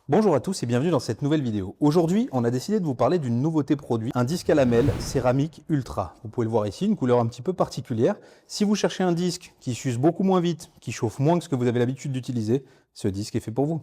Bonjour à tous et bienvenue dans cette nouvelle vidéo. Aujourd'hui, on a décidé de vous parler d'une nouveauté produit, un disque à lamelles céramique ultra. Vous pouvez le voir ici, une couleur un petit peu particulière. Si vous cherchez un disque qui s'use beaucoup moins vite, qui chauffe moins que ce que vous avez l'habitude d'utiliser, ce disque est fait pour vous.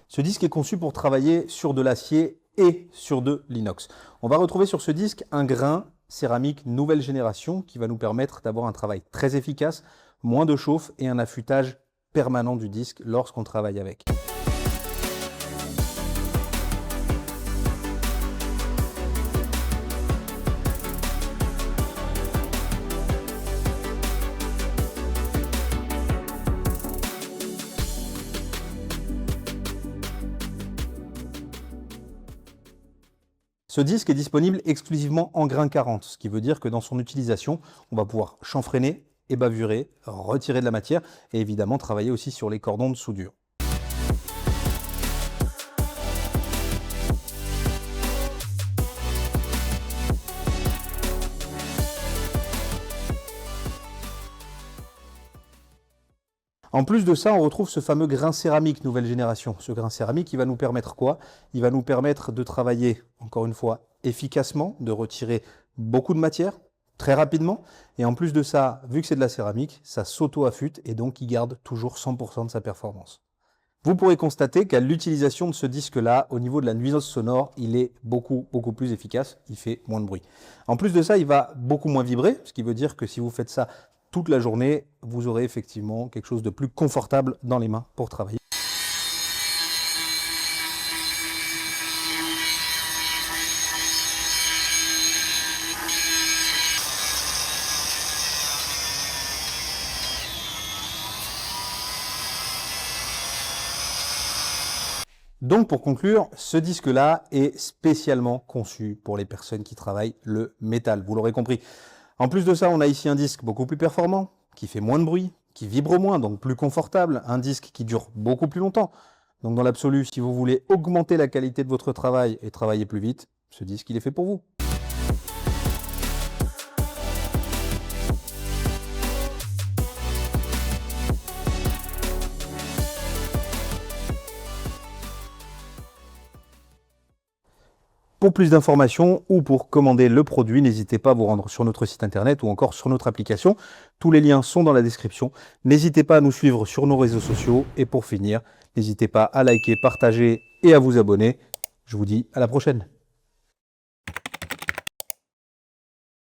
Ce disque est conçu pour travailler sur de l'acier et sur de l'inox. On va retrouver sur ce disque un grain céramique nouvelle génération qui va nous permettre d'avoir un travail très efficace, moins de chauffe et un affûtage permanent du disque lorsqu'on travaille avec. Ce disque est disponible exclusivement en grain 40, ce qui veut dire que dans son utilisation, on va pouvoir chanfreiner, ébavurer, retirer de la matière et évidemment travailler aussi sur les cordons de soudure. En plus de ça, on retrouve ce fameux grain céramique nouvelle génération. Ce grain céramique, il va nous permettre quoi? Il va nous permettre de travailler, encore une fois, efficacement, de retirer beaucoup de matière, très rapidement. Et en plus de ça, vu que c'est de la céramique, ça s'auto-affûte et donc il garde toujours 100% de sa performance. Vous pourrez constater qu'à l'utilisation de ce disque-là, au niveau de la nuisance sonore, il est beaucoup plus efficace, il fait moins de bruit. En plus de ça, il va beaucoup moins vibrer, ce qui veut dire que si vous faites ça toute la journée, vous aurez effectivement quelque chose de plus confortable dans les mains pour travailler. Donc pour conclure, ce disque-là est spécialement conçu pour les personnes qui travaillent le métal, vous l'aurez compris. En plus de ça, on a ici un disque beaucoup plus performant, qui fait moins de bruit, qui vibre moins, donc plus confortable, un disque qui dure beaucoup plus longtemps. Donc dans l'absolu, si vous voulez augmenter la qualité de votre travail et travailler plus vite, ce disque il est fait pour vous. Pour plus d'informations ou pour commander le produit, n'hésitez pas à vous rendre sur notre site internet ou encore sur notre application. Tous les liens sont dans la description. N'hésitez pas à nous suivre sur nos réseaux sociaux. Et pour finir, n'hésitez pas à liker, partager et à vous abonner. Je vous dis à la prochaine.